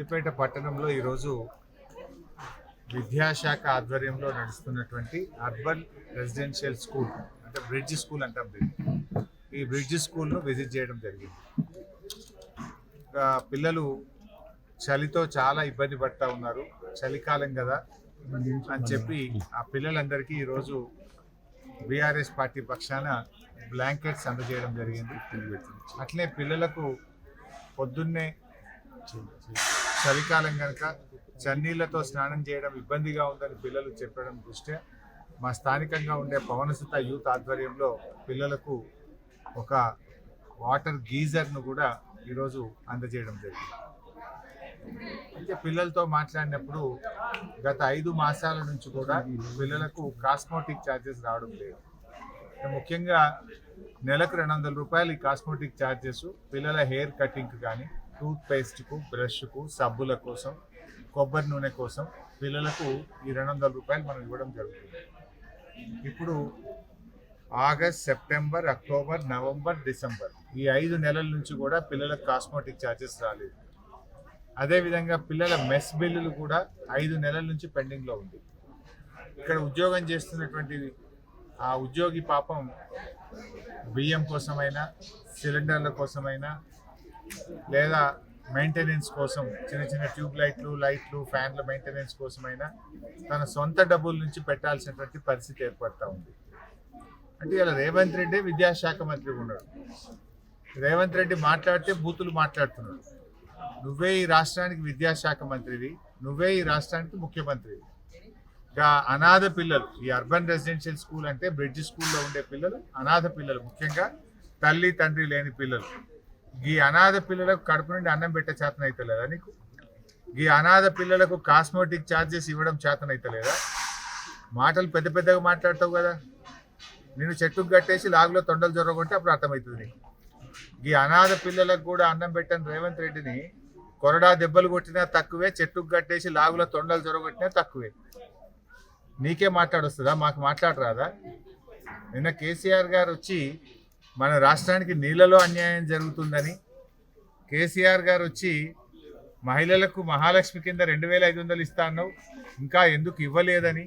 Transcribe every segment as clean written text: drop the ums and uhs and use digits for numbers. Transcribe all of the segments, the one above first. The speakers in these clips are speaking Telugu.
సిద్దిపేట పట్టణంలో ఈరోజు విద్యాశాఖ ఆధ్వర్యంలో నడుస్తున్నటువంటి అర్బన్ రెసిడెన్షియల్ స్కూల్ అంటే బ్రిడ్జ్ స్కూల్ అంటాం దీన్ని. ఈ బ్రిడ్జ్ స్కూల్ను విజిట్ చేయడం జరిగింది. పిల్లలు చలితో చాలా ఇబ్బంది పడతా ఉన్నారు. చలికాలం కదా అని చెప్పి ఆ పిల్లలందరికీ ఈరోజు బీఆర్ఎస్ పార్టీ పక్షాన బ్లాంకెట్స్ అందజేయడం జరిగింది. అట్లే పిల్లలకు పొద్దున్నే చలికాలం కనుక చన్నీళ్లతో స్నానం చేయడం ఇబ్బందిగా ఉందని పిల్లలు చెప్పడం దృష్ట్యా మా స్థానికంగా ఉండే పవనసుత యూత్ ఆధ్వర్యంలో పిల్లలకు ఒక వాటర్ గీజర్ను కూడా ఈరోజు అందజేయడం జరిగింది. అయితే పిల్లలతో మాట్లాడినప్పుడు గత 5 మాసాల నుంచి కూడా పిల్లలకు కాస్మోటిక్ ఛార్జెస్ రావడం లేదు. ముఖ్యంగా నెలకు 200 రూపాయలు ఈ కాస్మోటిక్ ఛార్జెస్ పిల్లల హెయిర్ కటింగ్కి కానీ, టూత్ పేస్ట్కు, బ్రష్కు, సబ్బుల కోసం, కొబ్బరి నూనె కోసం పిల్లలకు ఈ 200 రూపాయలు మనం ఇవ్వడం జరుగుతుంది. ఇప్పుడు August, September, October, November, December ఈ 5 నెలల నుంచి కూడా పిల్లలకు కాస్మోటిక్ ఛార్జెస్ రాలేదు. అదేవిధంగా పిల్లల మెస్ బిల్లులు కూడా 5 నెలల నుంచి పెండింగ్లో ఉంది. ఇక్కడ ఉద్యోగం చేస్తున్నటువంటి ఆ ఉద్యోగి పాపం బియ్యం కోసమైనా, సిలిండర్ల కోసమైనా, లేదా మెయింటెనెన్స్ కోసం చిన్న చిన్న ట్యూబ్ లైట్లు, ఫ్యాన్ల మెయింటెనెన్స్ కోసమైనా తన సొంత డబ్బుల నుంచి పెట్టాల్సినటువంటి పరిస్థితి ఏర్పడతా ఉంది. అంటే ఇలా రేవంత్ రెడ్డి విద్యాశాఖ మంత్రిగా ఉన్నాడు. రేవంత్ రెడ్డి మాట్లాడితే బూతులు మాట్లాడుతున్నాడు. నువ్వే ఈ రాష్ట్రానికి విద్యాశాఖ మంత్రివి, నువ్వే ఈ రాష్ట్రానికి ముఖ్యమంత్రివి. ఇంకా అనాథ పిల్లలు, ఈ అర్బన్ రెసిడెన్షియల్ స్కూల్ అంటే బ్రిడ్జ్ స్కూల్లో ఉండే పిల్లలు అనాథ పిల్లలు, ముఖ్యంగా తల్లి తండ్రి లేని పిల్లలు. ఈ అనాథ పిల్లలకు కడుపు నుండి అన్నం పెట్టే చేతన అవుతలేదా నీకు? ఈ అనాథ పిల్లలకు కాస్మోటిక్ ఛార్జెస్ ఇవ్వడం చేతన అవుతలేదా? మాటలు పెద్ద పెద్దగా మాట్లాడతావు కదా. నేను చెట్టుకు కట్టేసి లాగులో తొండలు జొరగొంటే అప్పుడు అర్థమవుతుంది నీకు. ఈ అనాథ పిల్లలకు కూడా అన్నం పెట్టని రేవంత్ రెడ్డిని కొరడా దెబ్బలు కొట్టినా తక్కువే, చెట్టుకు కట్టేసి లాగులో తొండలు జొరగొట్టినా తక్కువే. నీకే మాట్లాడొస్తుందా? మాకు మాట్లాడరాదా? నిన్న కేసీఆర్ గారు వచ్చి మన రాష్ట్రానికి నీళ్ళలో అన్యాయం జరుగుతుందని, కేసీఆర్ గారు వచ్చి మహిళలకు మహాలక్ష్మి కింద 2500 ఇస్తా అన్నావు, ఇంకా ఎందుకు ఇవ్వలేదని,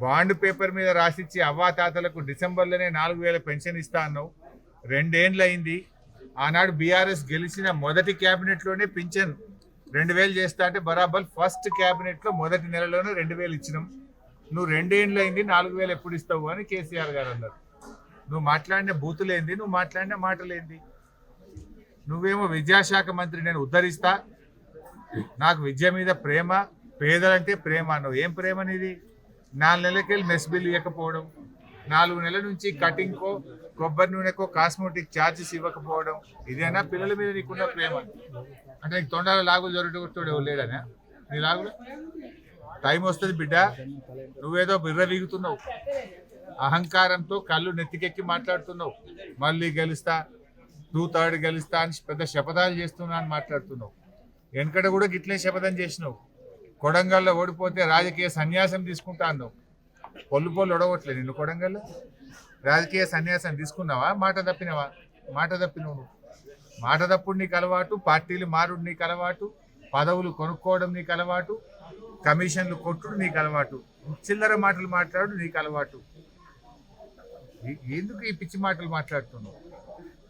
బాండ్ పేపర్ మీద రాసిచ్చి అవ్వాతాతలకు డిసెంబర్లోనే 4000 పెన్షన్ ఇస్తా అన్నావు. 2 ఏళ్ళు అయింది. ఆనాడు బీఆర్ఎస్ గెలిచిన మొదటి క్యాబినెట్లోనే పింఛన్ 2000 చేస్తా అంటే బరాబర్ ఫస్ట్ క్యాబినెట్లో మొదటి నెలలోనే 2000 ఇచ్చినాం. నువ్వు 2 ఏళ్ళు అయింది, 4000 ఎప్పుడు ఇస్తావు అని కేసీఆర్ గారు అన్నారు. నువ్వు మాట్లాడిన బూతులేంది, నువ్వు మాట్లాడిన మాటలేంది? నువ్వేమో విద్యాశాఖ మంత్రి, నేను ఉద్ధరిస్తా, నాకు విద్య మీద ప్రేమ, పేదలంటే ప్రేమ అన్నావు. ఏం ప్రేమ నీది? 4 నెలలకెళ్ళి మెస్ బిల్లు ఇవ్వకపోవడం, 4 నెలల నుంచి కటింగ్కో, కొబ్బరి నూనెకో కాస్మోటిక్ ఛార్జెస్ ఇవ్వకపోవడం, ఇదేనా పిల్లల మీద నీకున్న ప్రేమ? అంటే నీకు తొండాల లాగులు జరుగుతూ లేడనా? నీ లాగులు టైం వస్తుంది బిడ్డ. నువ్వేదో బిర్ర వీగుతున్నావు, అహంకారంతో కళ్ళు నెత్తికెక్కి మాట్లాడుతున్నావు. మళ్ళీ గెలుస్తా, 2/3 గెలుస్తా అని పెద్ద శపథాలు చేస్తున్నా అని మాట్లాడుతున్నావు. వెనకడ కూడా గిట్లే శపథం చేసినావు. కొడంగల్లో ఓడిపోతే రాజకీయ సన్యాసం తీసుకుంటా అన్నావు. పొల్లు ఒడగొట్లే నిన్ను కొడంగల్లో. రాజకీయ సన్యాసం తీసుకున్నావా? మాట తప్పినవా? మాట తప్పినవు నువ్వు. మాట తప్పుడు నీకు అలవాటు, పార్టీలు మారుడు నీకు అలవాటు, పదవులు కొనుక్కోవడం నీకు అలవాటు, కమిషన్లు కొట్టుడు నీకు అలవాటు, చిల్లర మాటలు మాట్లాడు నీకు అలవాటు. ఎందుకు ఈ పిచ్చి మాటలు మాట్లాడుతున్నావు?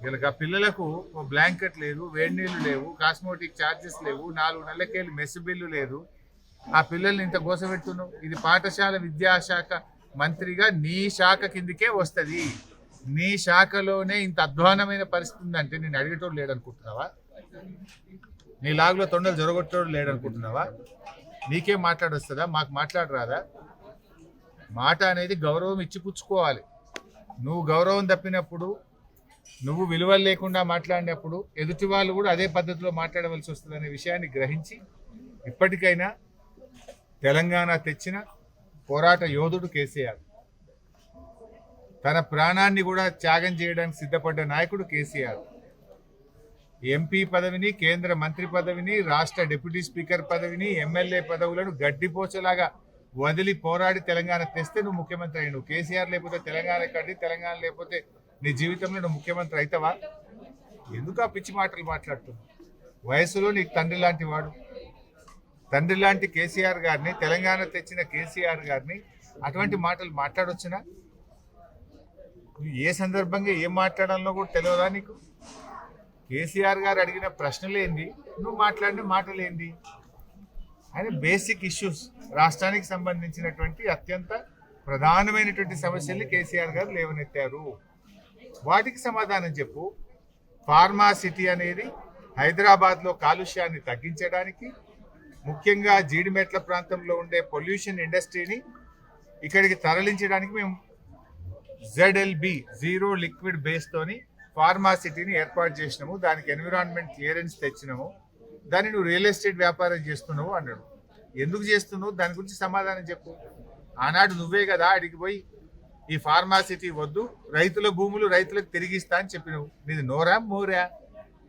ఇలా పిల్లలకు బ్లాంకెట్ లేదు, వేడి నీళ్ళు లేవు, కాస్మోటిక్ ఛార్జెస్ లేవు, 4 నెలలకెళ్ళి మెస్ బిల్లు లేదు. ఆ పిల్లల్ని ఇంత గోసపెడుతున్నావు. ఇది పాఠశాల విద్యాశాఖ మంత్రిగా నీ శాఖ కిందికే వస్తుంది. నీ శాఖలోనే ఇంత అధ్వానమైన పరిస్థితి ఉందంటే నేను అడిగేటోడు లేడనుకుంటున్నావా? నీ లాగులో తొండలు జొరగొట్టోడు లేడనుకుంటున్నావా? నీకే మాట్లాడొస్తుందా? మాకు మాట్లాడరాదా? మాట అనేది గౌరవం ఇచ్చి పుచ్చుకోవాలి. నువ్వు గౌరవం తప్పినప్పుడు, నువ్వు విలువలు లేకుండా మాట్లాడినప్పుడు ఎదుటి వాళ్ళు కూడా అదే పద్ధతిలో మాట్లాడవలసి వస్తుందనే విషయాన్ని గ్రహించి ఇప్పటికైనా తెలంగాణ తెచ్చిన పోరాట యోధుడు కేసీఆర్, తన ప్రాణాన్ని కూడా త్యాగం చేయడానికి సిద్ధపడ్డ నాయకుడు కేసీఆర్. ఎంపీ పదవిని, కేంద్ర మంత్రి పదవిని, రాష్ట్ర డిప్యూటీ స్పీకర్ పదవిని, ఎమ్మెల్యే పదవులను గడ్డిపోచలాగా వదిలి పోరాడి తెలంగాణ తెస్తే నువ్వు ముఖ్యమంత్రి అయ్యి. నువ్వు కేసీఆర్ లేకపోతే తెలంగాణ కట్టి, తెలంగాణ లేకపోతే నీ జీవితంలో నువ్వు ముఖ్యమంత్రి అవుతావా? ఎందుకు ఆ పిచ్చి మాటలు మాట్లాడుతున్నావు? వయసులో నీకు తండ్రి లాంటి వాడు, తండ్రి లాంటి కేసీఆర్ గారిని, తెలంగాణ తెచ్చిన కేసీఆర్ గారిని అటువంటి మాటలు మాట్లాడొచ్చునా? ఏ సందర్భంగా ఏం మాట్లాడాలో కూడా తెలియదా నీకు? కేసీఆర్ గారు అడిగిన ప్రశ్నలేంది, నువ్వు మాట్లాడిన మాటలేంది? ఆయన బేసిక్ ఇష్యూస్, రాష్ట్రానికి సంబంధించినటువంటి అత్యంత ప్రధానమైనటువంటి సమస్యల్ని కేసీఆర్ గారు లేవనెత్తారు. వాటికి సమాధానం చెప్పు. ఫార్మా సిటీ అనేది హైదరాబాద్లో కాలుష్యాన్ని తగ్గించడానికి, ముఖ్యంగా జీడిమెట్ల ప్రాంతంలో ఉండే పొల్యూషన్ ఇండస్ట్రీని ఇక్కడికి తరలించడానికి మేము ZLB జీరో లిక్విడ్ బేస్తోని ఫార్మా సిటీని ఏర్పాటు చేసినాము. దానికి ఎన్విరాన్మెంట్ క్లియరెన్స్ తెచ్చినాము. దాన్ని నువ్వు రియల్ ఎస్టేట్ వ్యాపారం చేస్తున్నావు అన్నాడు. ఎందుకు చేస్తున్నావు? దాని గురించి సమాధానం చెప్పు. ఆనాడు నువ్వే కదా అడిగి పోయి ఈ ఫార్మా సిటీ వద్దు, రైతుల భూములు రైతులకు తిరిగిస్తా అని చెప్పినావు. నీది నోరా మోరా?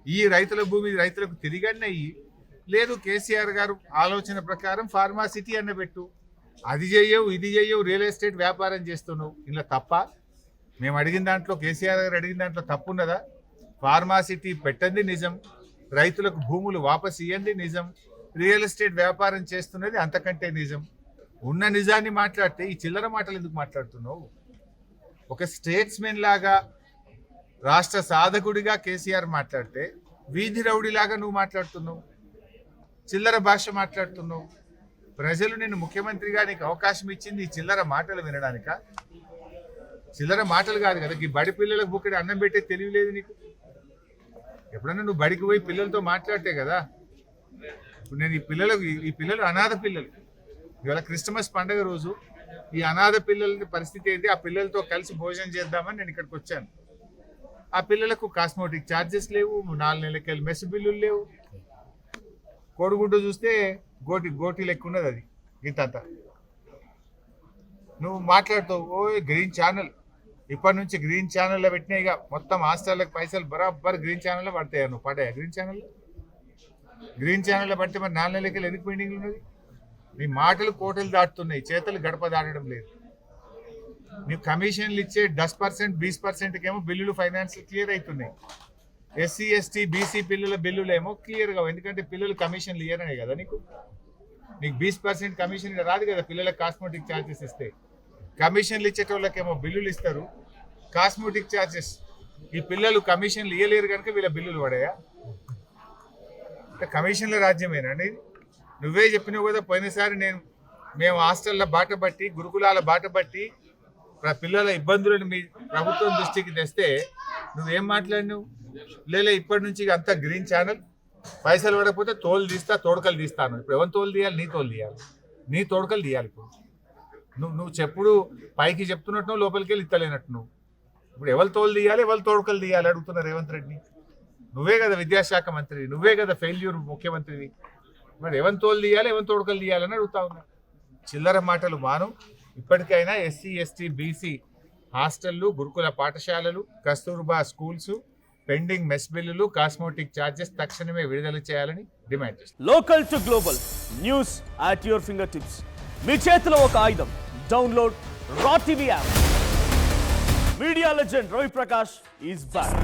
ఈ రైతుల భూమి రైతులకు తిరిగన్నయ్యి లేదు. కేసీఆర్ గారు ఆలోచన ప్రకారం ఫార్మా సిటీ అన్న పెట్టు. అది చెయ్యవు, ఇది చెయ్యవు, రియల్ ఎస్టేట్ వ్యాపారం చేస్తున్నావు. ఇలా తప్ప? మేము అడిగిన దాంట్లో, కేసీఆర్ గారు అడిగిన దాంట్లో తప్పున్నదా? ఫార్మా సిటీ పెట్టండి నిజం, రైతులకు భూములు వాపస్ ఇవ్వండి నిజం, రియల్ ఎస్టేట్ వ్యాపారం చేస్తున్నది అంతకంటే నిజం. ఉన్న నిజాన్ని మాట్లాడితే ఈ చిల్లర మాటలు ఎందుకు మాట్లాడుతున్నావు? ఒక స్టేట్స్మెన్ లాగా, రాష్ట్ర సాధకుడిగా కేసీఆర్ మాట్లాడితే వీధి రౌడీలాగా నువ్వు మాట్లాడుతున్నావు, చిల్లర భాష మాట్లాడుతున్నావు. ప్రజలు నిన్ను ముఖ్యమంత్రిగా నీకు అవకాశం ఇచ్చింది ఈ చిల్లర మాటలు వినడానిక? చిల్లర మాటలు కాదు కదా. ఈ బడి పిల్లలకు బుక్కడి అన్నం పెట్టే తెలియలేదు నీకు? ఎప్పుడన్నా నువ్వు బడికి పోయి పిల్లలతో మాట్లాడితే కదా. ఇప్పుడు నేను ఈ పిల్లలు అనాథ పిల్లలు. ఇవాళ క్రిస్మస్ పండుగ రోజు ఈ అనాథ పిల్లల పరిస్థితి ఏంటి? ఆ పిల్లలతో కలిసి భోజనం చేద్దామని నేను ఇక్కడికి వచ్చాను. ఆ పిల్లలకు కాస్మోటిక్ ఛార్జెస్ లేవు, 4 నెలలకెళ్ళి మెస్ బిల్లులు లేవు. కోడిగుడ్డు చూస్తే గోటి లెక్క ఉన్నది, అది ఇంతంత. నువ్వు మాట్లాడుతావు ఓ గ్రీన్ ఛానల్, ఇప్పటి నుంచి గ్రీన్ ఛానల్లో పెట్టినాయి. ఇక మొత్తం హాస్టల్లకు పైసలు బరాబర్ గ్రీన్ ఛానల్లో పడతాయి. నువ్వు పడ్డాయా గ్రీన్ ఛానల్లో పడితే మరి 4 నెలలకెళ్ళి ఎందుకు పెండింగ్ ఉన్నది? నీ మాటలు కోటలు దాటుతున్నాయి, చేతలు గడప దాటడం లేదు. నీవు కమిషన్లు ఇచ్చే 10%, 20%కి ఏమో బిల్లులు ఫైనాన్స్ క్లియర్ అవుతున్నాయి. SC, ST, BC పిల్లల బిల్లులు ఏమో క్లియర్గా, ఎందుకంటే పిల్లలు కమిషన్లు ఇయ్యరనే కదా నీకు 20% కమిషన్ రాదు కదా. పిల్లలకు కాస్మోటిక్ ఛార్జెస్ ఇస్తే కమిషన్లు ఇచ్చేటోళ్ళకేమో బిల్లులు ఇస్తారు, కాస్మోటిక్ ఛార్జెస్. ఈ పిల్లలు కమిషన్లు ఇయ్యలేరు కనుక వీళ్ళ బిల్లులు పడాయా? కమిషన్ల రాజ్యమేనండి. నువ్వే చెప్పినావు కదా పోయినసారి, మేము హాస్టల్ల బాట బట్టి, గురుకులాల బాట బట్టి పిల్లల ఇబ్బందులను మీ ప్రభుత్వం దృష్టికి తెస్తే నువ్వేం మాట్లాడినావు? లేలే ఇప్పటి నుంచి అంతా గ్రీన్ ఛానల్, పైసలు పడకపోతే తోడకలు తీస్తాను. ఇప్పుడు ఎవరి తోలు తీయాలి? నీ తోడకలు తీయాలి. ఇప్పుడు నువ్వు చెప్పుడు పైకి చెప్తున్నట్టు లోపలికి వెళ్ళి ఇత్తలేనట్టు. ఇప్పుడు ఎవరి తోలు తీయాలి, ఎవరి తోడకలు తీయాలి అడుగుతున్నా రేవంత్ రెడ్డిని. నువ్వే కదా విద్యాశాఖ మంత్రి, నువ్వే కదా ఫెయిల్యూర్ ముఖ్యమంత్రివి. మరి ఎవరి తోలు తీయాలి, ఎవరి తోడకలు తీయాలని అడుగుతా ఉన్నా. చిల్లర మాటలు మాను. ఇప్పటికైనా SC, ST, BC హాస్టళ్లు, గురుకుల పాఠశాలలు, కస్తూర్బా స్కూల్స్ పెండింగ్ మెస్ బిల్లులు, కాస్మోటిక్ ఛార్జెస్ తక్షణమే విడుదల చేయాలని డిమాండ్ చేస్తారు. Local to global news at your fingertips. మీ చేతిలో ఒక ఆయుధం. Download Raa TV app. Media legend Ravi Prakash is back.